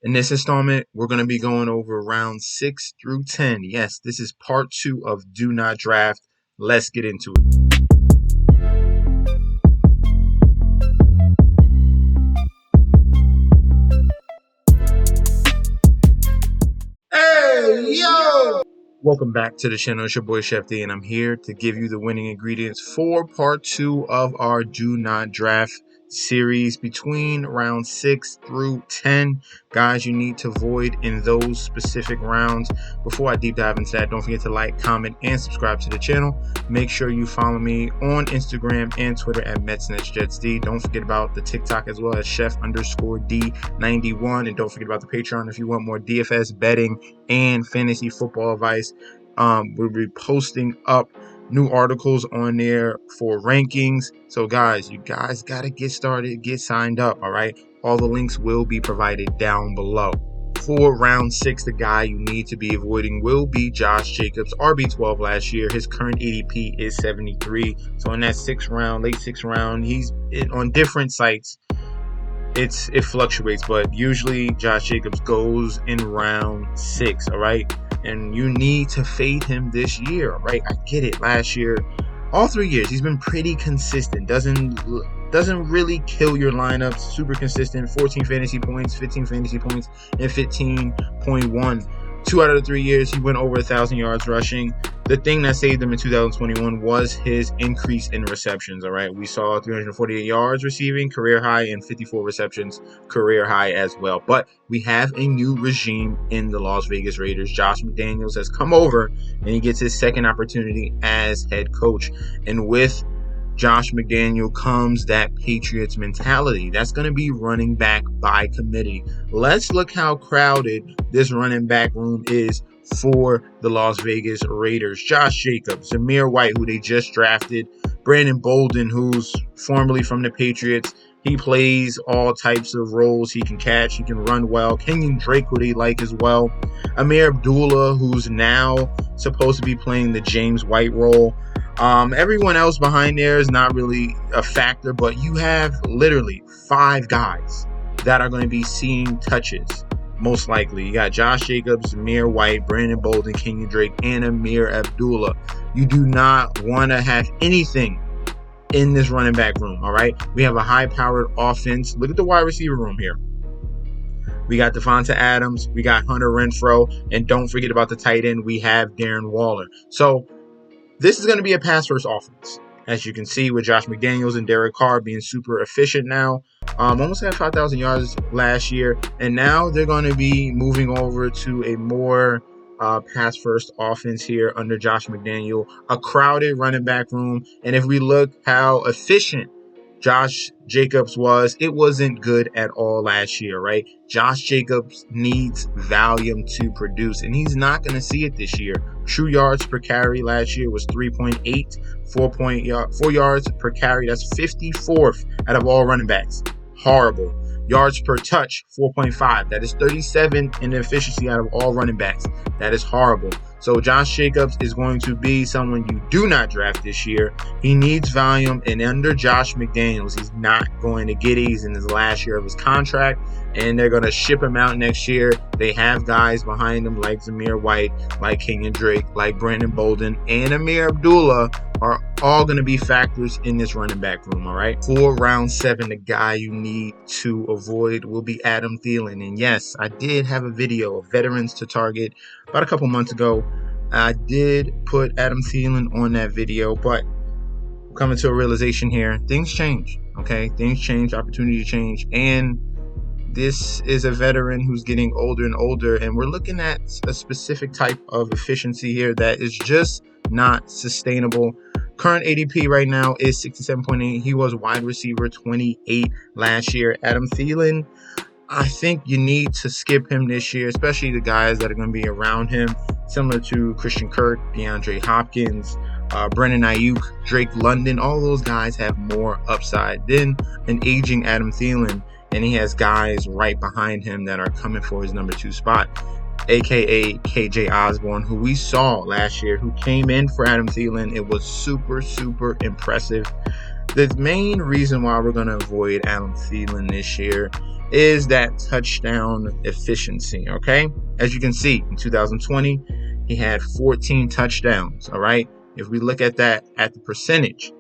In this installment, we're going to be going over round 6 through 10. Yes, this is part 2 of Do Not Draft. Let's get into it. Hey, yo! Welcome back to the channel. It's your boy Chef D, and I'm here to give you the winning ingredients for part 2 of our Do Not Draft series between round 6 through 10. Guys, you need to void in those specific rounds. Before I deep dive into that, don't forget to like, comment, and subscribe to the channel. Make sure you follow me on Instagram and Twitter at MetsNetsJetsD. Don't forget about the TikTok as well as Chef_D91. And don't forget about the Patreon if you want more DFS betting and fantasy football advice. We'll be posting up new articles on there for rankings. So guys, you guys got to get started, get signed up. All right. All the links will be provided down below. For round 6, the guy you need to be avoiding will be Josh Jacobs, RB12 last year. His current ADP is 73. So in that late 6th round, he's on different sites. It fluctuates, but usually Josh Jacobs goes in round 6. All right. And you need to fade him this year, right? I get it. Last year, all 3 years, he's been pretty consistent. Doesn't really kill your lineups. Super consistent. 14 fantasy points, 15 fantasy points, and 15.1. 2 out of the 3 years, he went over 1,000 yards rushing. The thing that saved him in 2021 was his increase in receptions, all right? We saw 348 yards receiving, career high, and 54 receptions, career high as well. But we have a new regime in the Las Vegas Raiders. Josh McDaniels has come over, and he gets his second opportunity as head coach. And with Josh McDaniel comes that Patriots mentality. That's going to be running back by committee. Let's look how crowded this running back room is for the Las Vegas Raiders. Josh Jacobs, Zamir White, who they just drafted, Brandon Bolden, who's formerly from the Patriots. He plays all types of roles. He can catch, he can run well. Kenyon Drake, who they like as well. Amir Abdullah, who's now supposed to be playing the James White role. Everyone else behind there is not really a factor, but you have literally 5 guys that are going to be seeing touches, most likely. You got Josh Jacobs, Zamir White, Brandon Bolden, Kenyon Drake, and Amir Abdullah. You do not want to have anything in this running back room, all right? We have a high-powered offense. Look at the wide receiver room here. We got Devonta Adams, we got Hunter Renfrow, and don't forget about the tight end. We have Darren Waller. So this is going to be a pass-first offense, as you can see with Josh McDaniels and Derek Carr being super efficient now. Almost had 5,000 yards last year, and now they're going to be moving over to a more pass-first offense here under Josh McDaniel. A crowded running back room, and if we look how efficient Josh Jacobs was, it wasn't good at all last year, right? Josh Jacobs needs volume to produce, and he's not going to see it this year. True yards per carry last year was 3.8, 4 yards per carry. That's 54th out of all running backs. Horrible. Yards per touch, 4.5. That is 37 in efficiency out of all running backs. That is horrible. So Josh Jacobs is going to be someone you do not draft this year. He needs volume, and under Josh McDaniels, he's not going to get it. He's in his last year of his contract, and they're going to ship him out next year. They have guys behind him like Zamir White, like Kenyon Drake, like Brandon Bolden, and Amir Abdullah are all going to be factors in this running back room, all right? For round 7, the guy you need to avoid will be Adam Thielen. And yes, I did have a video of veterans to target about a couple months ago. I did put Adam Thielen on that video, but coming to a realization here, things change, okay? Things change, opportunity change, and this is a veteran who's getting older and older, and we're looking at a specific type of efficiency here that is just not sustainable. Current ADP right now is 67.8. He was wide receiver 28 last year. Adam Thielen, I think you need to skip him this year, especially the guys that are going to be around him, similar to Christian Kirk, DeAndre Hopkins, Brennan Ayuk, Drake London. All those guys have more upside than an aging Adam Thielen, and he has guys right behind him that are coming for his number 2 spot, aka KJ Osborne, who we saw last year, who came in for Adam Thielen. It was super impressive. The main reason why we're going to avoid Adam Thielen this year is that touchdown efficiency, okay? As you can see, in 2020, he had 14 touchdowns, all right? If we look at that at the percentage,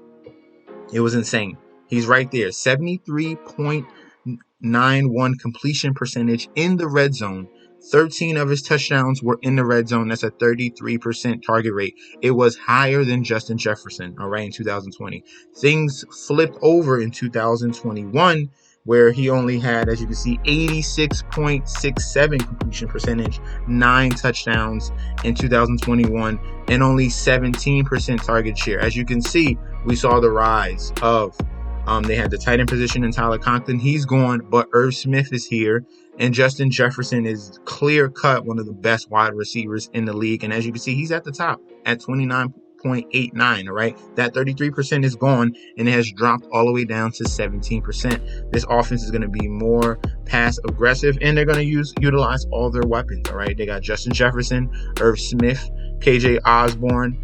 it was insane. He's right there, 73.91 completion percentage in the red zone. 13 of his touchdowns were in the red zone. That's a 33% target rate. It was higher than Justin Jefferson, all right, in 2020. Things flipped over in 2021, where he only had, as you can see, 86.67 completion percentage, 9 touchdowns in 2021, and only 17% target share. As you can see, we saw the rise of they had the tight end position in Tyler Conklin. He's gone, but Irv Smith is here. And Justin Jefferson is clear cut one of the best wide receivers in the league. And as you can see, he's at the top at 29.89. All right. That 33% is gone, and it has dropped all the way down to 17%. This offense is going to be more pass aggressive, and they're going to utilize all their weapons. All right. They got Justin Jefferson, Irv Smith, KJ Osborne.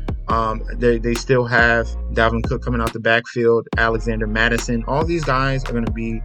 They still have Dalvin Cook coming out the backfield, Alexander Madison. All these guys are going to be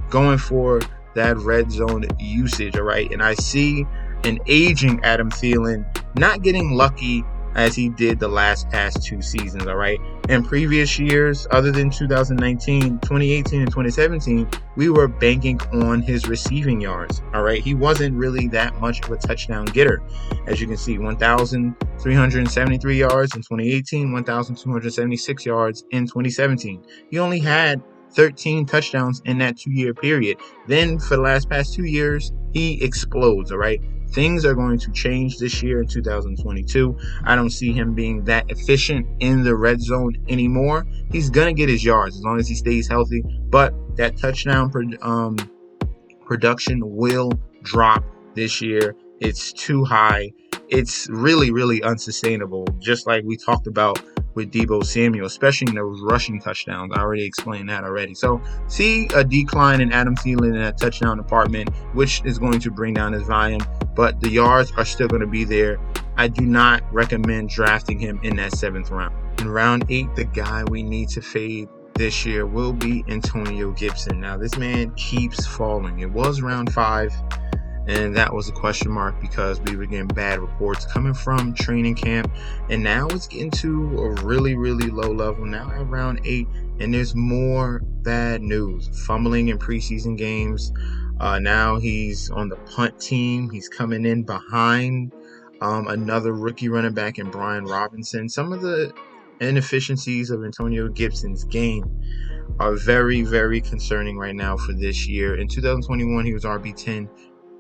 going for that red zone usage, all right? And I see an aging Adam Thielen not getting lucky as he did the past 2 seasons, all right? In previous years, other than 2019, 2018, and 2017, we were banking on his receiving yards, all right? He wasn't really that much of a touchdown getter. As you can see, 1,373 yards in 2018, 1,276 yards in 2017. He only had 13 touchdowns in that 2-year period. Then for the past 2 years, he explodes, all right? Things are going to change this year in 2022. I don't see him being that efficient in the red zone anymore. He's going to get his yards as long as he stays healthy, but that touchdown production will drop this year. It's too high. It's really, really unsustainable, just like we talked about with Deebo Samuel, especially in those rushing touchdowns. I already explained that already. So see a decline in Adam Thielen in that touchdown department, which is going to bring down his volume, but the yards are still going to be there. I do not recommend drafting him in that 7th round. In round 8, the guy we need to fade this year will be Antonio Gibson. Now, this man keeps falling. It was round 5. And that was a question mark because we were getting bad reports coming from training camp. And now it's getting to a really, really low level now at round 8. And there's more bad news. Fumbling in preseason games. Now he's on the punt team. He's coming in behind another rookie running back in Brian Robinson. Some of the inefficiencies of Antonio Gibson's game are very, very concerning right now for this year. In 2021, he was RB10.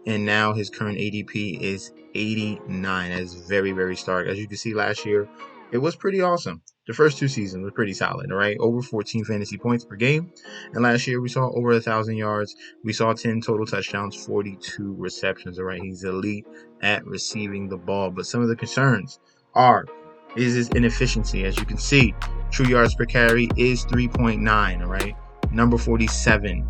And now his current ADP is 89. That's very, very stark. As you can see, last year, it was pretty awesome. The first 2 seasons were pretty solid, all right? Over 14 fantasy points per game. And last year, we saw over 1,000 yards. We saw 10 total touchdowns, 42 receptions, all right? He's elite at receiving the ball. But some of the concerns is his inefficiency. As you can see, true yards per carry is 3.9, all right? Number 47.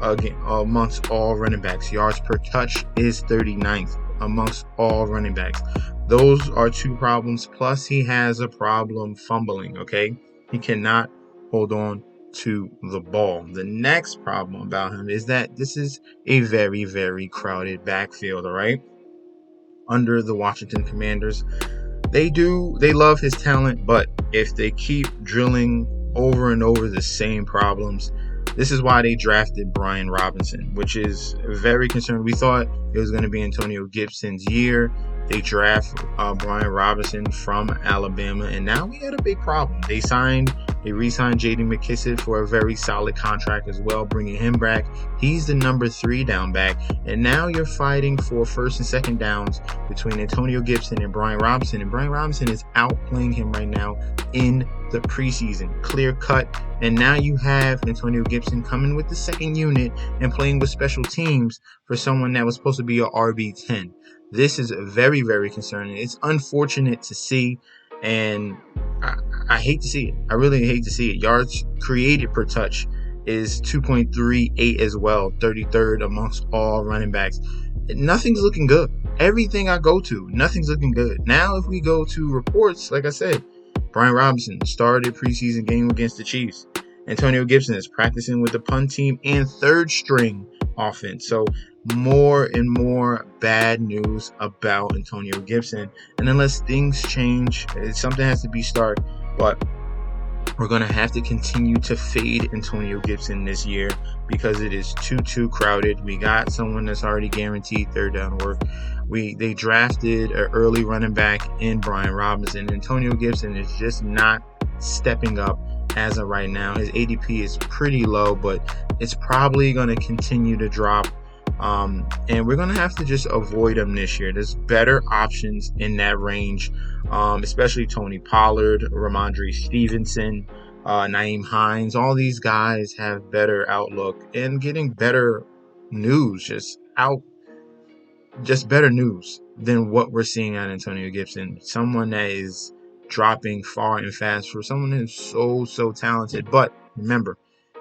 Again, amongst all running backs. Yards per touch is 39th amongst all running backs. Those are 2 problems. Plus, he has a problem fumbling, okay? He cannot hold on to the ball. The next problem about him is that this is a very, very crowded backfield, all right? Under the Washington Commanders. They love his talent, but if they keep drilling over and over the same problems, this is why they drafted Brian Robinson, which is very concerning. We thought it was going to be Antonio Gibson's year. They draft Brian Robinson from Alabama, and now we had a big problem. They re-signed J.D. McKissic for a very solid contract as well, bringing him back. He's the number 3 down back, and now you're fighting for first and second downs between Antonio Gibson and Brian Robinson, and Brian Robinson is outplaying him right now in the preseason, clear cut. And now you have Antonio Gibson coming with the second unit and playing with special teams for someone that was supposed to be a RB10. This is very, very concerning. It's unfortunate to see, and I hate to see it. I really hate to see it. Yards created per touch is 2.38 as well, 33rd amongst all running backs. Nothing's looking good. Everything I go to, nothing's looking good. Now, if we go to reports, like I said, Brian Robinson started preseason game against the Chiefs. Antonio Gibson is practicing with the punt team and 3rd string offense. So more and more bad news about Antonio Gibson. And unless things change, something has to be started. But we're going to have to continue to fade Antonio Gibson this year because it is too crowded. We got someone that's already guaranteed third down work. They drafted an early running back in Brian Robinson. Antonio Gibson is just not stepping up as of right now. His ADP is pretty low, but it's probably going to continue to drop. And we're going to have to just avoid him this year. There's better options in that range, especially Tony Pollard, Ramondre Stevenson, Nyheim Hines. All these guys have better outlook and getting better news, just better news than what we're seeing on Antonio Gibson. Someone that is dropping far and fast for someone who's so talented. But remember,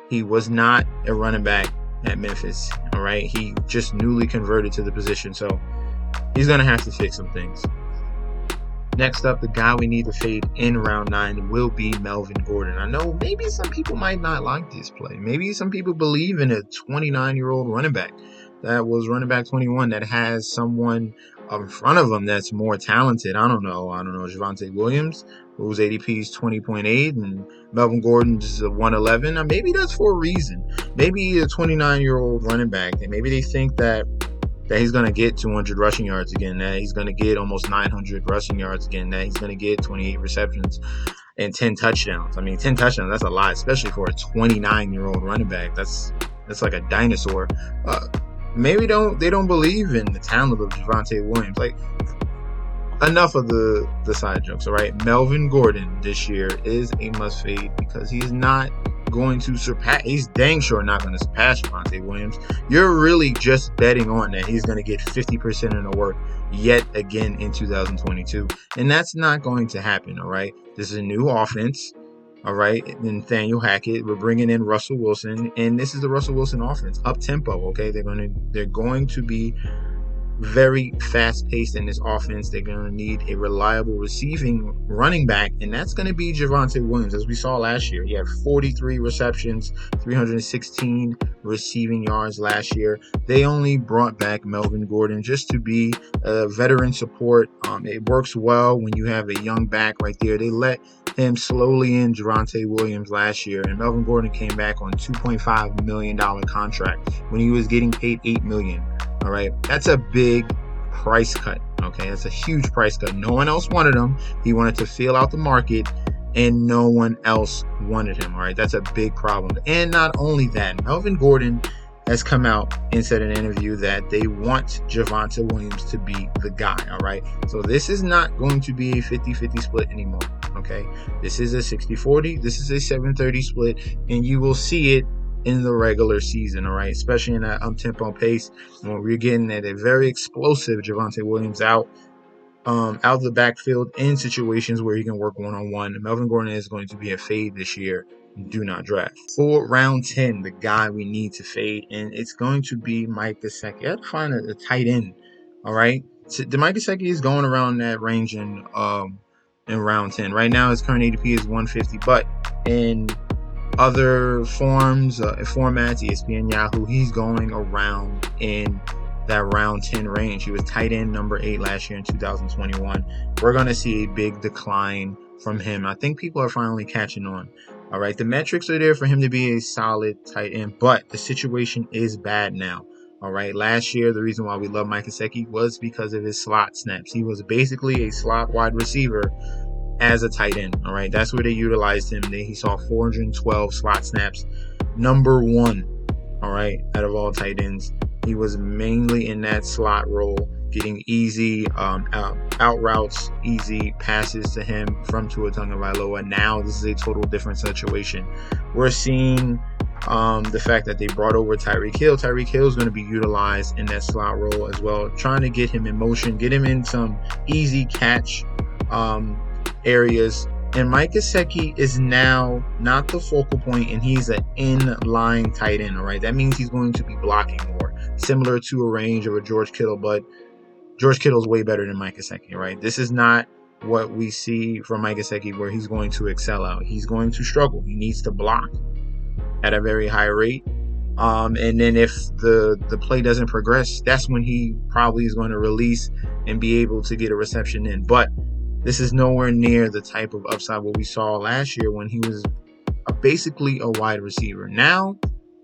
he was not a running back at Memphis. All right, he just newly converted to the position, so he's gonna have to fix some things. Next up, the guy we need to fade in round 9 will be Melvin Gordon. I know maybe some people might not like this play. Maybe some people believe in a 29-year-old running back that was running back 21 that has someone in front of him that's more talented. I don't know. Javonte Williams, whose ADP is 20.8, and Melvin Gordon is a 111. Maybe that's for a reason. Maybe a 29-year-old running back, and maybe they think that he's going to get 200 rushing yards again, that he's going to get almost 900 rushing yards again, that he's going to get 28 receptions and 10 touchdowns. 10 touchdowns, that's a lot, especially for a 29-year-old running back. That's like a dinosaur. Maybe they don't believe in the talent of Javonte Williams. Like, enough of the side jokes, all right? Melvin Gordon this year is a must fade because he's not going to surpass. He's dang sure not going to surpass Javonte Williams. You're really just betting on that he's going to get 50% of the work yet again in 2022, and that's not going to happen. All right, this is a new offense. All right, Nathaniel Hackett. We're bringing in Russell Wilson, and this is the Russell Wilson offense, up tempo. Okay, they're going to be very fast-paced in this offense. They're going to need a reliable receiving running back, and that's going to be Javonte Williams. As we saw last year, he had 43 receptions, 316 receiving yards last year. They only brought back Melvin Gordon just to be a veteran support. It works well when you have a young back right there. They let him slowly in Javonte Williams last year, and Melvin Gordon came back on $2.5 million contract when he was getting paid $8 million. All right, that's a big price cut. Okay, that's a huge price cut. No one else wanted him. He wanted to feel out the market, and no one else wanted him. All right, that's a big problem. And not only that, Melvin Gordon has come out and said in an interview that they want Javonte Williams to be the guy. All right, so this is not going to be a 50-50 split anymore. Okay, this is a 60-40. This is a 7-30 split, and you will see it in the regular season, all right, especially in that tempo pace when we're getting at a very explosive Javonte Williams out the backfield in situations where he can work one-on-one. Melvin Gordon is going to be a fade this year. Do not draft. For round 10, the guy we need to fade, and it's going to be Mike Gesicki. I have to find a tight end, all right? So, Mike Gesicki is going around that range in round 10. Right now, his current ADP is 150, but in other formats, ESPN, Yahoo, he's going around in that round 10 range. He was tight end number 8 last year in 2021. We're going to see a big decline from him. I think people are finally catching on. All right, the metrics are there for him to be a solid tight end, but the situation is bad now. All right, last year, the reason why we love Mike Gesicki was because of his slot snaps. He was basically a slot wide receiver as a tight end. All right, that's where they utilized him. He saw 412 slot snaps, number 1. All right, out of all tight ends, he was mainly in that slot role, getting easy out routes, easy passes to him from Tua Tagovailoa. Now this is a total different situation. We're seeing the fact that they brought over Tyreek Hill. Tyreek Hill is going to be utilized in that slot role as well, trying to get him in motion, get him in some easy catch areas. And Mike Gesicki is now not the focal point, and he's an in-line tight end, all right? That means he's going to be blocking more, similar to a range of a George Kittle, but George Kittle's way better than Mike Gesicki, right? This is not what we see from Mike Gesicki where he's going to excel out. He's going to struggle. He needs to block at a very high rate, And then if the play doesn't progress, that's when he probably is going to release and be able to get a reception in. But this is nowhere near the type of upside what we saw last year when he was basically a wide receiver. Now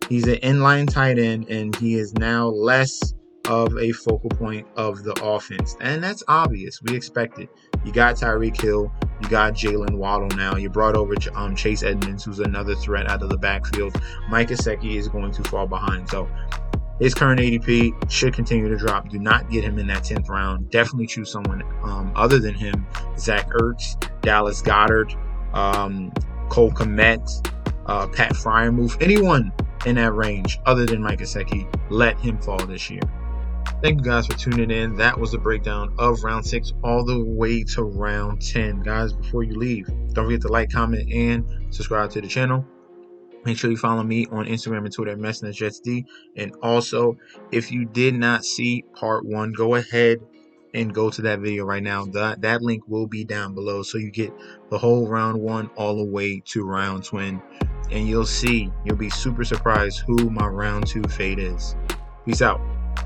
he's an inline tight end, and he is now less of a focal point of the offense. And that's obvious. We expect it. You got Tyreek Hill. You got Jalen Waddle now. You brought over Chase Edmonds, who's another threat out of the backfield. Mike Gesicki is going to fall behind. So his current ADP should continue to drop. Do not get him in that 10th round. Definitely choose someone other than him. Zach Ertz, Dallas Goedert, Cole Kmet, Pat Fryermuth, anyone in that range other than Mike Gesicki, let him fall this year. Thank you guys for tuning in. That was the breakdown of round 6 all the way to round 10. Guys, before you leave, don't forget to like, comment, and subscribe to the channel. Make sure you follow me on Instagram and Twitter at MessNetsJetsD. And also, if you did not see part 1, go ahead and go to that video right now. That link will be down below, so you get the whole round 1 all the way to round 10. And you'll be super surprised who my round 2 fade is. Peace out.